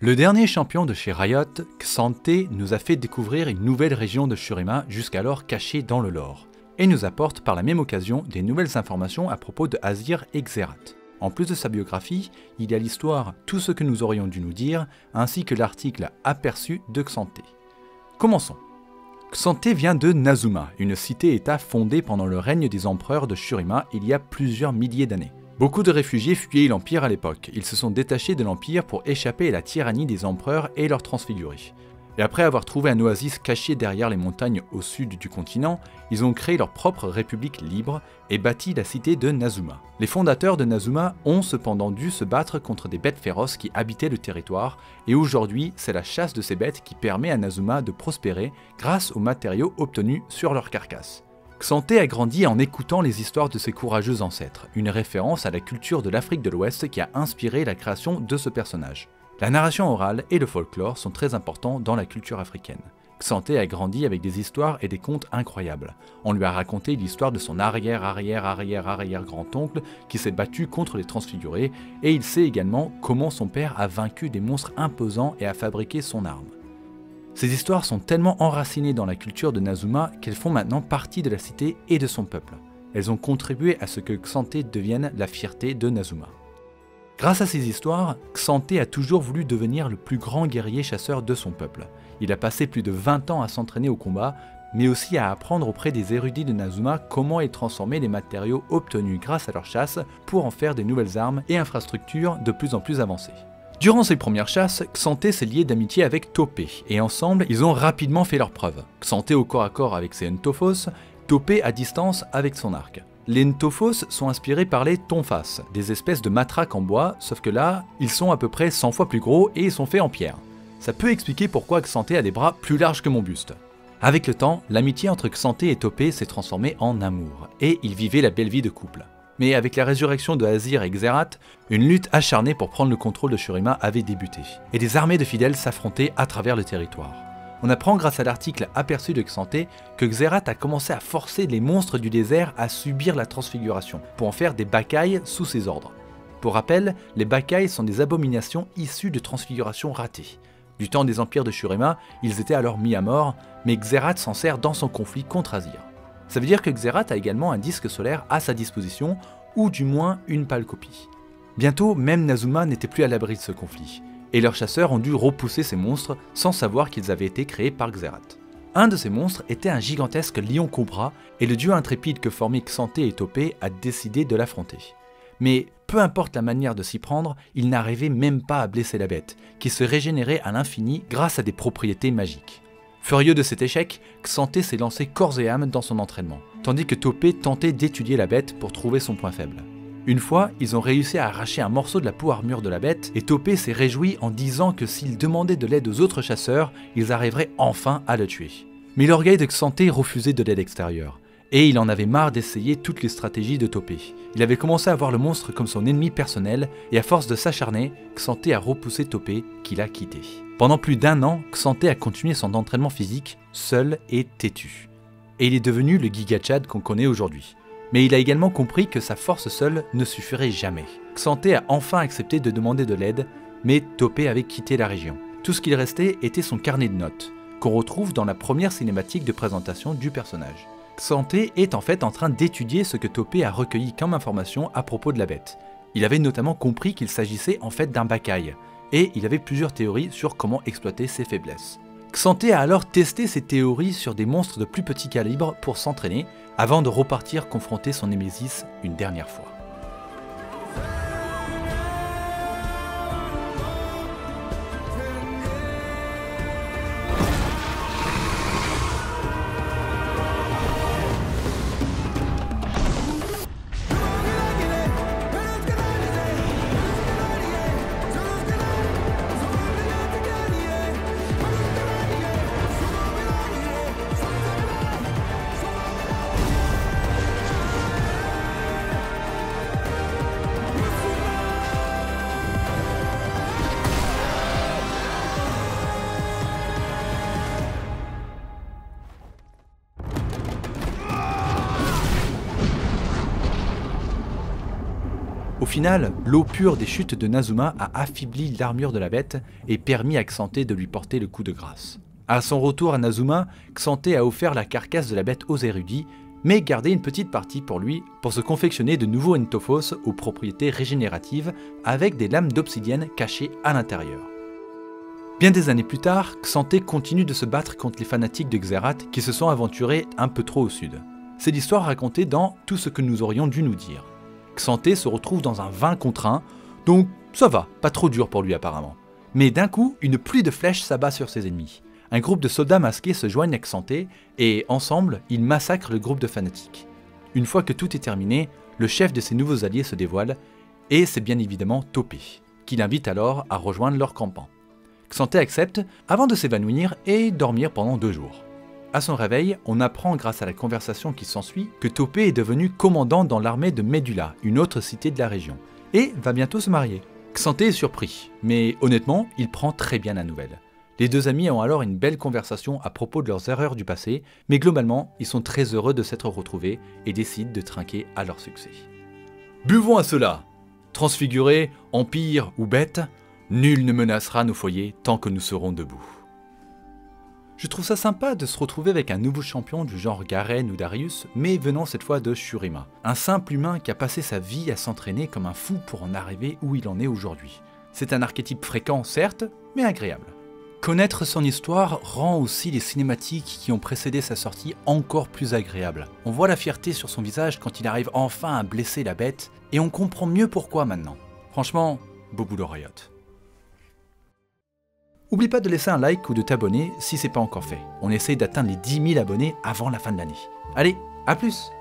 Le dernier champion de chez Riot, Xanté, nous a fait découvrir une nouvelle région de Shurima jusqu'alors cachée dans le lore, et nous apporte par la même occasion des nouvelles informations à propos de Azir et Xerath. En plus de sa biographie, il y a l'histoire Tout ce que nous aurions dû nous dire, ainsi que l'article Aperçu de Xanté. Commençons. Xanté vient de Nazuma, une cité-état fondée pendant le règne des empereurs de Shurima il y a plusieurs milliers d'années. Beaucoup de réfugiés fuyaient l'Empire à l'époque, ils se sont détachés de l'Empire pour échapper à la tyrannie des empereurs et leur transfigurer. Et après avoir trouvé un oasis caché derrière les montagnes au sud du continent, ils ont créé leur propre république libre et bâti la cité de Nazuma. Les fondateurs de Nazuma ont cependant dû se battre contre des bêtes féroces qui habitaient le territoire, et aujourd'hui c'est la chasse de ces bêtes qui permet à Nazuma de prospérer grâce aux matériaux obtenus sur leur carcasse. Xanté a grandi en écoutant les histoires de ses courageux ancêtres, une référence à la culture de l'Afrique de l'Ouest qui a inspiré la création de ce personnage. La narration orale et le folklore sont très importants dans la culture africaine. Xanté a grandi avec des histoires et des contes incroyables. On lui a raconté l'histoire de son arrière-arrière-arrière-arrière-grand-oncle qui s'est battu contre les transfigurés, et il sait également comment son père a vaincu des monstres imposants et a fabriqué son arme. Ces histoires sont tellement enracinées dans la culture de Nazuma qu'elles font maintenant partie de la cité et de son peuple. Elles ont contribué à ce que Xanté devienne la fierté de Nazuma. Grâce à ces histoires, Xanté a toujours voulu devenir le plus grand guerrier chasseur de son peuple. Il a passé plus de 20 ans à s'entraîner au combat, mais aussi à apprendre auprès des érudits de Nazuma comment ils transformaient les matériaux obtenus grâce à leur chasse pour en faire des nouvelles armes et infrastructures de plus en plus avancées. Durant ses premières chasses, Xanté s'est lié d'amitié avec Topé, et ensemble, ils ont rapidement fait leurs preuves. Xanté au corps à corps avec ses Ntophos, Topé à distance avec son arc. Les Ntophos sont inspirés par les Tonfas, des espèces de matraques en bois, sauf que là, ils sont à peu près 100 fois plus gros et ils sont faits en pierre. Ça peut expliquer pourquoi Xanté a des bras plus larges que mon buste. Avec le temps, l'amitié entre Xanté et Topé s'est transformée en amour, et ils vivaient la belle vie de couple. Mais avec la résurrection de Azir et Xerath, une lutte acharnée pour prendre le contrôle de Shurima avait débuté, et des armées de fidèles s'affrontaient à travers le territoire. On apprend grâce à l'article Aperçu de Xanté que Xerath a commencé à forcer les monstres du désert à subir la transfiguration, pour en faire des Bakaï sous ses ordres. Pour rappel, les Bakaï sont des abominations issues de transfigurations ratées. Du temps des empires de Shurima, ils étaient alors mis à mort, mais Xerath s'en sert dans son conflit contre Azir. Ça veut dire que Xerath a également un disque solaire à sa disposition, ou du moins une pâle copie. Bientôt, même Nazuma n'était plus à l'abri de ce conflit, et leurs chasseurs ont dû repousser ces monstres sans savoir qu'ils avaient été créés par Xerath. Un de ces monstres était un gigantesque lion cobra, et le duo intrépide que formaient Xanté et Topé a décidé de l'affronter. Mais peu importe la manière de s'y prendre, il n'arrivait même pas à blesser la bête, qui se régénérait à l'infini grâce à des propriétés magiques. Furieux de cet échec, Xanté s'est lancé corps et âme dans son entraînement, tandis que Topé tentait d'étudier la bête pour trouver son point faible. Une fois, ils ont réussi à arracher un morceau de la peau armure de la bête, et Topé s'est réjoui en disant que s'il demandait de l'aide aux autres chasseurs, ils arriveraient enfin à le tuer. Mais l'orgueil de Xanté refusait de l'aide extérieure, et il en avait marre d'essayer toutes les stratégies de Topé. Il avait commencé à voir le monstre comme son ennemi personnel, et à force de s'acharner, Xanté a repoussé Topé, qu'il a quitté. Pendant plus d'1 an, Xanté a continué son entraînement physique, seul et têtu. Et il est devenu le Giga Chad qu'on connaît aujourd'hui. Mais il a également compris que sa force seule ne suffirait jamais. Xanté a enfin accepté de demander de l'aide, mais Topé avait quitté la région. Tout ce qu'il restait était son carnet de notes, qu'on retrouve dans la première cinématique de présentation du personnage. Xanté est en fait en train d'étudier ce que Topé a recueilli comme information à propos de la bête. Il avait notamment compris qu'il s'agissait en fait d'un Bakaï, et il avait plusieurs théories sur comment exploiter ses faiblesses. Xanté a alors testé ces théories sur des monstres de plus petit calibre pour s'entraîner, avant de repartir confronter son Némésis une dernière fois. final, l'eau pure des chutes de Nazuma a affaibli l'armure de la bête et permis à Xanté de lui porter le coup de grâce. À son retour à Nazuma, Xanté a offert la carcasse de la bête aux érudits, mais gardé une petite partie pour lui pour se confectionner de nouveaux Ntophos aux propriétés régénératives avec des lames d'obsidienne cachées à l'intérieur. Bien des années plus tard, Xanté continue de se battre contre les fanatiques de Xerath qui se sont aventurés un peu trop au sud. C'est l'histoire racontée dans Tout ce que nous aurions dû nous dire. Xanté se retrouve dans un 20 contre 1, donc ça va, pas trop dur pour lui apparemment. Mais d'un coup, une pluie de flèches s'abat sur ses ennemis. Un groupe de soldats masqués se joignent à Xanté et, ensemble, ils massacrent le groupe de fanatiques. Une fois que tout est terminé, le chef de ses nouveaux alliés se dévoile, et c'est bien évidemment Topé, qui l'invite alors à rejoindre leur campement. Xanté accepte avant de s'évanouir et dormir pendant 2 jours. À son réveil, on apprend grâce à la conversation qui s'ensuit que Topé est devenu commandant dans l'armée de Médula, une autre cité de la région, et va bientôt se marier. Xanté est surpris, mais honnêtement, il prend très bien la nouvelle. Les deux amis ont alors une belle conversation à propos de leurs erreurs du passé, mais globalement, ils sont très heureux de s'être retrouvés et décident de trinquer à leur succès. Buvons à cela! Transfigurés, empire ou bête, nul ne menacera nos foyers tant que nous serons debout. Je trouve ça sympa de se retrouver avec un nouveau champion du genre Garen ou Darius, mais venant cette fois de Shurima. Un simple humain qui a passé sa vie à s'entraîner comme un fou pour en arriver où il en est aujourd'hui. C'est un archétype fréquent certes, mais agréable. Connaître son histoire rend aussi les cinématiques qui ont précédé sa sortie encore plus agréables. On voit la fierté sur son visage quand il arrive enfin à blesser la bête, et on comprend mieux pourquoi maintenant. Franchement, beau boulot Riot. Oublie pas de laisser un like ou de t'abonner si c'est pas encore fait. On essaye d'atteindre les 10 000 abonnés avant la fin de l'année. Allez, à plus!